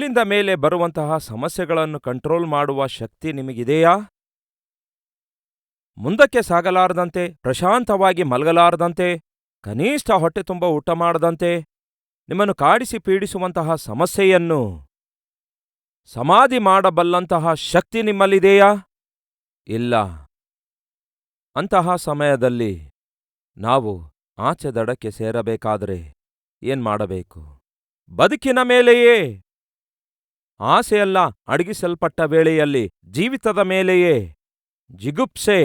ಮೇಲಿಂದ ಮೇಲೆ ಬರುವಂತಹ ಸಮಸ್ಯೆಗಳನ್ನು ಕಂಟ್ರೋಲ್ ಮಾಡುವ ಶಕ್ತಿ ನಿಮಗಿದೆಯಾ? ಮುಂದಕ್ಕೆ ಸಾಗಲಾರದಂತೆ, ಪ್ರಶಾಂತವಾಗಿ ಮಲಗಲಾರದಂತೆ, ಕನಿಷ್ಠ ಹೊಟ್ಟೆ ತುಂಬ ಊಟ ಮಾಡದಂತೆ ನಿಮ್ಮನ್ನು ಕಾಡಿಸಿ ಪೀಡಿಸುವಂತಹ ಸಮಸ್ಯೆಯನ್ನು ಸಮಾಧಿ ಮಾಡಬಲ್ಲಂತಹ ಶಕ್ತಿ ನಿಮ್ಮಲ್ಲಿದೆಯಾ? ಇಲ್ಲ. ಅಂತಹ ಸಮಯದಲ್ಲಿ ನಾವು ಆಚೆ ದಡಕ್ಕೆ ಸೇರಬೇಕಾದರೆ ಏನ್ ಮಾಡಬೇಕು? ಬದುಕಿನ ಮೇಲೆಯೇ ಆಸೆಯಲ್ಲ ಅಡಗಿಸಲ್ಪಟ್ಟ ವೇಳೆಯಲ್ಲಿ, ಜೀವಿತದ ಮೇಲೆಯೇ ಜಿಗುಪ್ಸೆ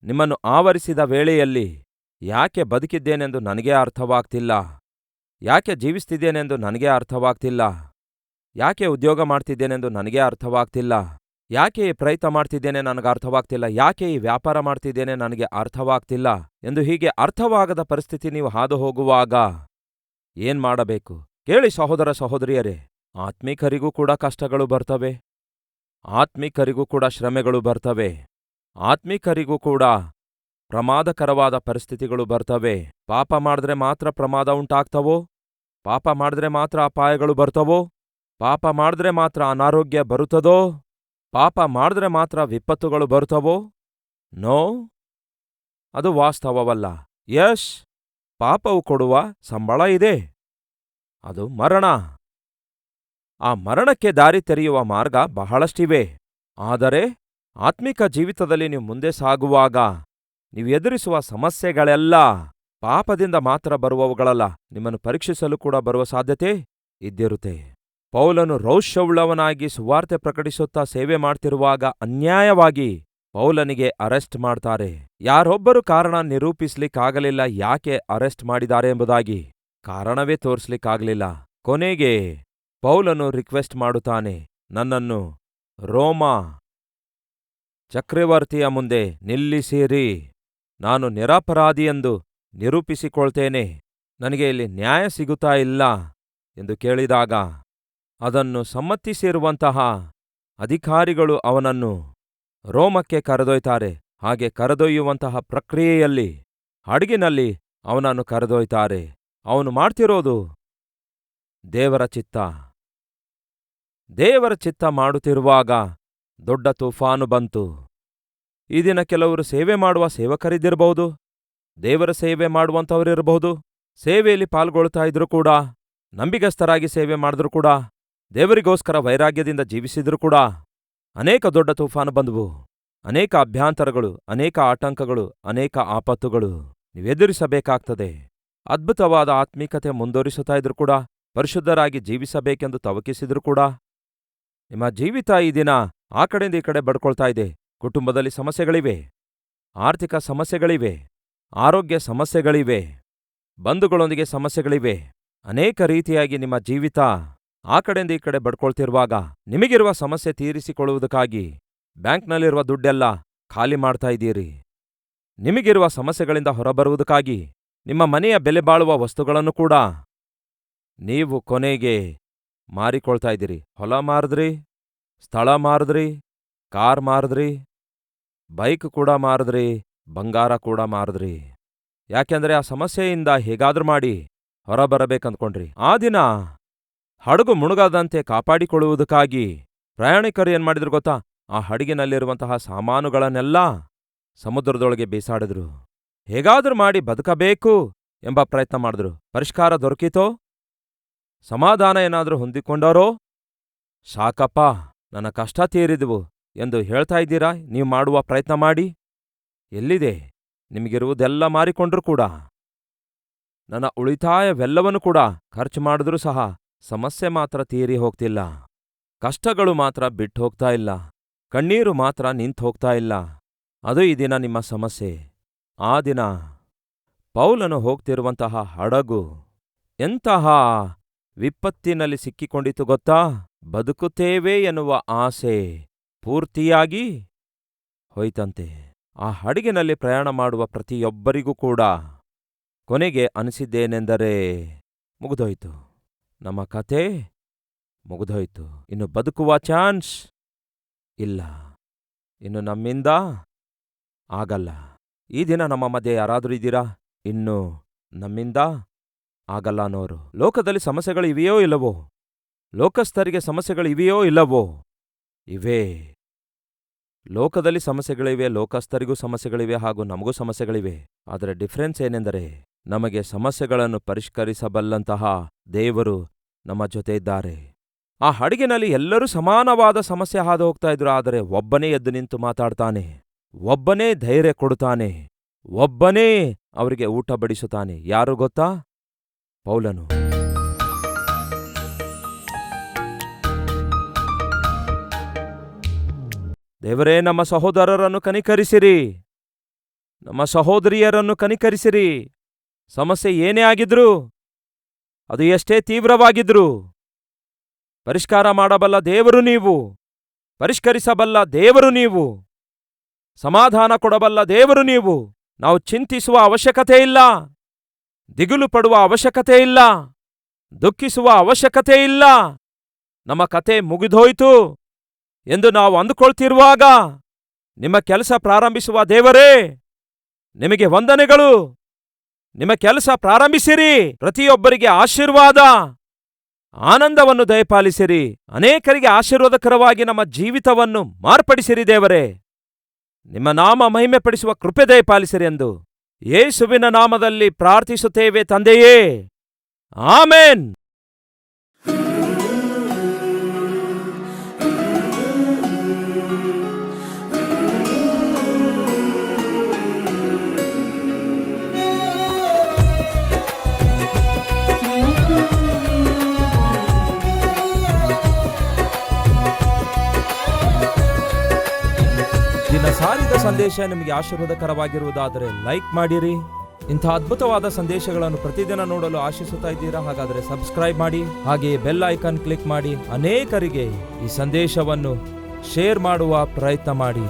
ನಿಮ್ಮನ್ನು ಆವರಿಸಿದ ವೇಳೆಯಲ್ಲಿ, ಯಾಕೆ ಬದುಕಿದ್ದೇನೆಂದು ನನಗೇ ಅರ್ಥವಾಗ್ತಿಲ್ಲ, ಯಾಕೆ ಜೀವಿಸ್ತಿದ್ದೇನೆಂದು ನನಗೇ ಅರ್ಥವಾಗ್ತಿಲ್ಲ, ಯಾಕೆ ಉದ್ಯೋಗ ಮಾಡ್ತಿದ್ದೇನೆಂದು ನನಗೇ ಅರ್ಥವಾಗ್ತಿಲ್ಲ, ಯಾಕೆ ಈ ಪ್ರಯತ್ನ ಮಾಡ್ತಿದ್ದೇನೆ ನನಗೆ ಅರ್ಥವಾಗ್ತಿಲ್ಲ, ಯಾಕೆ ಈ ವ್ಯಾಪಾರ ಮಾಡ್ತಿದ್ದೇನೆ ನನಗೆ ಅರ್ಥವಾಗ್ತಿಲ್ಲ ಎಂದು ಹೀಗೆ ಅರ್ಥವಾಗದ ಪರಿಸ್ಥಿತಿ ನೀವು ಹಾದು ಹೋಗುವಾಗ ಏನ್ ಮಾಡಬೇಕು? ಕೇಳಿ ಸಹೋದರ ಸಹೋದರಿಯರೇ, ಆತ್ಮೀಕರಿಗೂ ಕೂಡ ಕಷ್ಟಗಳು ಬರ್ತವೆ, ಆತ್ಮೀಕರಿಗೂ ಕೂಡ ಶ್ರಮೆಗಳು ಬರ್ತವೆ, ಆತ್ಮೀಕರಿಗೂ ಕೂಡ ಪ್ರಮಾದಕರವಾದ ಪರಿಸ್ಥಿತಿಗಳು ಬರ್ತವೆ. ಪಾಪ ಮಾಡಿದ್ರೆ ಮಾತ್ರ ಪ್ರಮಾದ ಉಂಟಾಗ್ತವೋ? ಪಾಪ ಮಾಡಿದ್ರೆ ಮಾತ್ರ ಅಪಾಯಗಳು ಬರ್ತವೋ? ಪಾಪ ಮಾಡಿದ್ರೆ ಮಾತ್ರ ಅನಾರೋಗ್ಯ ಬರುತ್ತದೋ? ಪಾಪ ಮಾಡಿದ್ರೆ ಮಾತ್ರ ವಿಪತ್ತುಗಳು ಬರುತ್ತವೋ? ನೋ, ಅದು ವಾಸ್ತವವಲ್ಲ. ಯಶ್, ಪಾಪವು ಕೊಡುವ ಸಂಬಳ ಇದೆ, ಅದು ಮರಣ. ಆ ಮರಣಕ್ಕೆ ದಾರಿ ತೆರೆಯುವ ಮಾರ್ಗ ಬಹಳಷ್ಟಿವೆ. ಆದರೆ ಆತ್ಮಿಕ ಜೀವಿತದಲ್ಲಿ ನೀವು ಮುಂದೆ ಸಾಗುವಾಗ ನೀವು ಎದುರಿಸುವ ಸಮಸ್ಯೆಗಳೆಲ್ಲ ಪಾಪದಿಂದ ಮಾತ್ರ ಬರುವವುಗಳಲ್ಲ, ನಿಮ್ಮನ್ನು ಪರೀಕ್ಷಿಸಲು ಕೂಡ ಬರುವ ಸಾಧ್ಯತೆ ಇದ್ದಿರುತ್ತೆ. ಪೌಲನು ರೌಷವುಳ್ಳವನಾಗಿ ಸುವಾರ್ತೆ ಪ್ರಕಟಿಸುತ್ತಾ ಸೇವೆ ಮಾಡ್ತಿರುವಾಗ ಅನ್ಯಾಯವಾಗಿ ಪೌಲನಿಗೆ ಅರೆಸ್ಟ್ ಮಾಡ್ತಾರೆ. ಯಾರೊಬ್ಬರು ಕಾರಣ ನಿರೂಪಿಸ್ಲಿಕ್ಕಾಗಲಿಲ್ಲ ಯಾಕೆ ಅರೆಸ್ಟ್ ಮಾಡಿದ್ದಾರೆ ಎಂಬುದಾಗಿ. ಕಾರಣವೇ ತೋರಿಸ್ಲಿಕ್ಕಾಗಲಿಲ್ಲ. ಕೊನೆಗೆ ಪೌಲನು ರಿಕ್ವೆಸ್ಟ್ ಮಾಡುತ್ತಾನೆ, ನನ್ನನ್ನು ರೋಮ ಚಕ್ರವರ್ತಿಯ ಮುಂದೆ ನಿಲ್ಲಿಸಿರಿ, ನಾನು ನಿರಪರಾಧಿಯೆಂದು ನಿರೂಪಿಸಿಕೊಳ್ತೇನೆ, ನನಗೆ ಇಲ್ಲಿ ನ್ಯಾಯ ಸಿಗುತ್ತಾ ಇಲ್ಲ ಎಂದು ಕೇಳಿದಾಗ ಅದನ್ನು ಸಮ್ಮತಿಸಿರುವಂತಹ ಅಧಿಕಾರಿಗಳು ಅವನನ್ನು ರೋಮಕ್ಕೆ ಕರೆದೊಯ್ತಾರೆ. ಹಾಗೆ ಕರೆದೊಯ್ಯುವಂತಹ ಪ್ರಕ್ರಿಯೆಯಲ್ಲಿ ಹಡಗಿನಲ್ಲಿ ಅವನನ್ನು ಕರೆದೊಯ್ತಾರೆ. ಅವನು ಮಾಡ್ತಿರೋದು ದೇವರ ಚಿತ್ತ. ದೇವರ ಚಿತ್ತ ಮಾಡುತ್ತಿರುವಾಗ ದೊಡ್ಡ ತುಫಾನು ಬಂತು. ಈ ದಿನ ಕೆಲವರು ಸೇವೆ ಮಾಡುವ ಸೇವಕರಿದ್ದಿರಬಹುದು, ದೇವರ ಸೇವೆ ಮಾಡುವಂಥವರಿರಬಹುದು, ಸೇವೆಯಲ್ಲಿ ಪಾಲ್ಗೊಳ್ತಾ ಇದ್ರು ಕೂಡ, ನಂಬಿಗಸ್ತರಾಗಿ ಸೇವೆ ಮಾಡಿದ್ರು ಕೂಡ, ದೇವರಿಗೋಸ್ಕರ ವೈರಾಗ್ಯದಿಂದ ಜೀವಿಸಿದ್ರು ಕೂಡ ಅನೇಕ ದೊಡ್ಡ ತುಫಾನು ಬಂದವು. ಅನೇಕ ಅಭ್ಯಂತರಗಳು, ಅನೇಕ ಆಟಂಕಗಳು, ಅನೇಕ ಆಪತ್ತುಗಳು ನೀವೆದುರಿಸಬೇಕಾಗ್ತದೆ. ಅದ್ಭುತವಾದ ಆತ್ಮೀಕತೆ ಮುಂದುವರಿಸುತ್ತಾ ಇದ್ರು ಕೂಡ, ಪರಿಶುದ್ಧರಾಗಿ ಜೀವಿಸಬೇಕೆಂದು ತವಕಿಸಿದ್ರು ಕೂಡ ನಿಮ್ಮ ಜೀವಿತ ಈ ದಿನ ಆ ಕಡೆಯಿಂದ ಈ ಕಡೆ ಬಡ್ಕೊಳ್ತಾ ಇದೆ. ಕುಟುಂಬದಲ್ಲಿ ಸಮಸ್ಯೆಗಳಿವೆ, ಆರ್ಥಿಕ ಸಮಸ್ಯೆಗಳಿವೆ, ಆರೋಗ್ಯ ಸಮಸ್ಯೆಗಳಿವೆ, ಬಂಧುಗಳೊಂದಿಗೆ ಸಮಸ್ಯೆಗಳಿವೆ. ಅನೇಕ ರೀತಿಯಾಗಿ ನಿಮ್ಮ ಜೀವಿತ ಆ ಕಡೆಯಿಂದ ಈ ಕಡೆ ಬಡ್ಕೊಳ್ತಿರುವಾಗ ನಿಮಗಿರುವ ಸಮಸ್ಯೆ ತೀರಿಸಿಕೊಳ್ಳುವುದಕ್ಕಾಗಿ ಬ್ಯಾಂಕ್ನಲ್ಲಿರುವ ದುಡ್ಡೆಲ್ಲ ಖಾಲಿ ಮಾಡ್ತಾ ಇದ್ದೀರಿ. ನಿಮಗಿರುವ ಸಮಸ್ಯೆಗಳಿಂದ ಹೊರಬರುವುದಕ್ಕಾಗಿ ನಿಮ್ಮ ಮನೆಯ ಬೆಲೆ ಬಾಳುವ ವಸ್ತುಗಳನ್ನು ಕೂಡ ನೀವು ಕೊನೆಗೆ ಮಾರಿಕೊಳ್ತಾ ಇದ್ದೀರಿ. ಹೊಲ ಮಾರಿದ್ರಿ, ಸ್ಥಳ ಮಾರಿದ್ರಿ, ಕಾರ್ ಮಾರಿದ್ರಿ, ಬೈಕ್ ಕೂಡ ಮಾರಿದ್ರಿ, ಬಂಗಾರ ಕೂಡ ಮಾರಿದ್ರಿ. ಯಾಕೆಂದ್ರೆ ಆ ಸಮಸ್ಯೆಯಿಂದ ಹೇಗಾದ್ರೂ ಮಾಡಿ ಹೊರಬರಬೇಕಂದ್ಕೊಂಡ್ರಿ. ಆ ದಿನ ಹಡಗು ಮುಳುಗದಂತೆ ಕಾಪಾಡಿಕೊಳ್ಳುವುದಕ್ಕಾಗಿ ಪ್ರಯಾಣಿಕರು ಏನ್ ಮಾಡಿದ್ರು ಗೊತ್ತಾ? ಆ ಹಡಗಿನಲ್ಲಿರುವಂತಹ ಸಾಮಾನುಗಳನ್ನೆಲ್ಲ ಸಮುದ್ರದೊಳಗೆ ಬೀಸಾಡಿದ್ರು. ಹೇಗಾದ್ರೂ ಮಾಡಿ ಬದುಕಬೇಕು ಎಂಬ ಪ್ರಯತ್ನ ಮಾಡಿದ್ರು. ಪರಿಷ್ಕಾರ ದೊರಕಿತೋ? ಸಮಾಧಾನ ಏನಾದ್ರೂ ಹೊಂದಿಕೊಂಡಾರೋ? ಸಾಕಪ್ಪ, ನನ್ನ ಕಷ್ಟ ತೀರಿದ್ವು ಎಂದು ಹೇಳ್ತಾ ಇದ್ದೀರಾ? ನೀವು ಮಾಡುವ ಪ್ರಯತ್ನ ಮಾಡಿ. ಎಲ್ಲಿದೆ? ನಿಮಗಿರುವುದೆಲ್ಲ ಮಾರಿಕೊಂಡ್ರೂ ಕೂಡ, ನನ್ನ ಉಳಿತಾಯವೆಲ್ಲವನ್ನೂ ಕೂಡ ಖರ್ಚು ಮಾಡಿದ್ರೂ ಸಹ ಸಮಸ್ಯೆ ಮಾತ್ರ ತೀರಿ ಹೋಗ್ತಿಲ್ಲ. ಕಷ್ಟಗಳು ಮಾತ್ರ ಬಿಟ್ಟು ಹೋಗ್ತಾ ಇಲ್ಲ. ಕಣ್ಣೀರು ಮಾತ್ರ ನಿಂತು ಹೋಗ್ತಾ ಇಲ್ಲ. ಅದು ಈ ದಿನ ನಿಮ್ಮ ಸಮಸ್ಯೆ. ಆ ದಿನ ಪೌಲನು ಹೋಗ್ತಿರುವಂತಹ ಹಡಗು ಎಂತಹ ವಿಪತ್ತಿನಲ್ಲಿ ಸಿಕ್ಕಿಕೊಂಡಿತು ಗೊತ್ತಾ? ಬದುಕುತ್ತೇವೆ ಎನ್ನುವ ಆಸೆ ಪೂರ್ತಿಯಾಗಿ ಹೋಯ್ತಂತೆ. ಆ ಹಡಗಿನಲ್ಲಿ ಪ್ರಯಾಣ ಮಾಡುವ ಪ್ರತಿಯೊಬ್ಬರಿಗೂ ಕೂಡ ಕೊನೆಗೆ ಅನಿಸಿದ್ದೇನೆಂದರೆ, ಮುಗಿದೋಯ್ತು, ನಮ್ಮ ಕತೆ ಮುಗಿದೋಯ್ತು, ಇನ್ನು ಬದುಕುವ ಚಾನ್ಸ್ ಇಲ್ಲ, ಇನ್ನು ನಮ್ಮಿಂದ ಆಗಲ್ಲ. ಈ ದಿನ ನಮ್ಮ ಮಧ್ಯೆ ಯಾರಾದರೂ ಇದ್ದೀರಾ ಇನ್ನು ನಮ್ಮಿಂದ ಆಗಲ್ಲ ಅನ್ನೋರು? ಲೋಕದಲ್ಲಿ ಸಮಸ್ಯೆಗಳು ಇವೆಯೋ ಇಲ್ಲವೋ? ಲೋಕಸ್ಥರಿಗೆ ಸಮಸ್ಯೆಗಳಿವೆಯೋ ಇಲ್ಲವೋ? ಇವೆ. ಲೋಕದಲ್ಲಿ ಸಮಸ್ಯೆಗಳಿವೆ, ಲೋಕಸ್ಥರಿಗೂ ಸಮಸ್ಯೆಗಳಿವೆ ಹಾಗೂ ನಮಗೂ ಸಮಸ್ಯೆಗಳಿವೆ. ಆದರೆ ಡಿಫರೆನ್ಸ್ ಏನೆಂದರೆ, ನಮಗೆ ಸಮಸ್ಯೆಗಳನ್ನು ಪರಿಷ್ಕರಿಸಬಲ್ಲಂತಹ ದೇವರು ನಮ್ಮ ಜೊತೆ ಇದ್ದಾರೆ. ಆ ಹಡಗಿನಲ್ಲಿ ಎಲ್ಲರೂ ಸಮಾನವಾದ ಸಮಸ್ಯೆ ಹಾದು ಹೋಗ್ತಾ ಇದ್ರು. ಆದರೆ ಒಬ್ಬನೇ ಎದ್ದು ನಿಂತು ಮಾತಾಡ್ತಾನೆ, ಒಬ್ಬನೇ ಧೈರ್ಯ ಕೊಡುತ್ತಾನೆ, ಒಬ್ಬನೇ ಅವರಿಗೆ ಊಟ ಬಡಿಸುತ್ತಾನೆ. ಯಾರು ಗೊತ್ತಾ? ಪೌಲನು. ದೇವರೇ, ನಮ್ಮ ಸಹೋದರರನ್ನು ಕನಿಕರಿಸಿರಿ, ನಮ್ಮ ಸಹೋದರಿಯರನ್ನು ಕನಿಕರಿಸಿರಿ. ಸಮಸ್ಯೆ ಏನೇ ಆಗಿದ್ರು, ಅದು ಎಷ್ಟೇ ತೀವ್ರವಾಗಿದ್ರು, ಪರಿಷ್ಕಾರ ಮಾಡಬಲ್ಲ ದೇವರು ನೀವು, ಪರಿಷ್ಕರಿಸಬಲ್ಲ ದೇವರು ನೀವು, ಸಮಾಧಾನ ಕೊಡಬಲ್ಲ ದೇವರು ನೀವು. ನಾವು ಚಿಂತಿಸುವ ಅವಶ್ಯಕತೆ ಇಲ್ಲ, ದಿಗುಲು ಪಡುವ ಅವಶ್ಯಕತೆ ಇಲ್ಲ, ದುಃಖಿಸುವ ಅವಶ್ಯಕತೆ ಇಲ್ಲ. ನಮ್ಮ ಕತೆ ಮುಗಿದೋಯ್ತು ಎಂದು ನಾವು ಅಂದುಕೊಳ್ತಿರುವಾಗ, ನಿಮ್ಮ ಕೆಲಸ ಪ್ರಾರಂಭಿಸುವ ದೇವರೇ, ನಿಮಗೆ ವಂದನೆಗಳು. ನಿಮ್ಮ ಕೆಲಸ ಪ್ರಾರಂಭಿಸಿರಿ. ಪ್ರತಿಯೊಬ್ಬರಿಗೆ ಆಶೀರ್ವಾದ, ಆನಂದವನ್ನು ದಯಪಾಲಿಸಿರಿ. ಅನೇಕರಿಗೆ ಆಶೀರ್ವಾದಕರವಾಗಿ ನಮ್ಮ ಜೀವಿತವನ್ನು ಮಾರ್ಪಡಿಸಿರಿ ದೇವರೇ. ನಿಮ್ಮ ನಾಮ ಮಹಿಮೆಪಡಿಸುವ ಕೃಪೆ ದಯಪಾಲಿಸಿರಿ ಎಂದು ಯೇಸುವಿನ ನಾಮದಲ್ಲಿ ಪ್ರಾರ್ಥಿಸುತ್ತೇವೆ ತಂದೆಯೇ, ಆಮೆನ್. ದಿನ ಸಾರಿದ ಸಂದೇಶ ನಿಮಗೆ ಆಶೀರ್ವಾದಕರವಾಗಿರುವುದಾದರೆ ಲೈಕ್ ಮಾಡಿರಿ. ಇಂಥ ಅದ್ಭುತವಾದ ಸಂದೇಶಗಳನ್ನು ಪ್ರತಿದಿನ ನೋಡಲು ಆಶಿಸುತ್ತಾ ಇದ್ದೀರಾ? ಹಾಗಾದರೆ ಸಬ್ಸ್ಕ್ರೈಬ್ ಮಾಡಿ, ಹಾಗೆಯೇ ಬೆಲ್ ಐಕಾನ್ ಕ್ಲಿಕ್ ಮಾಡಿ. ಅನೇಕರಿಗೆ ಈ ಸಂದೇಶವನ್ನು ಶೇರ್ ಮಾಡುವ ಪ್ರಯತ್ನ ಮಾಡಿ.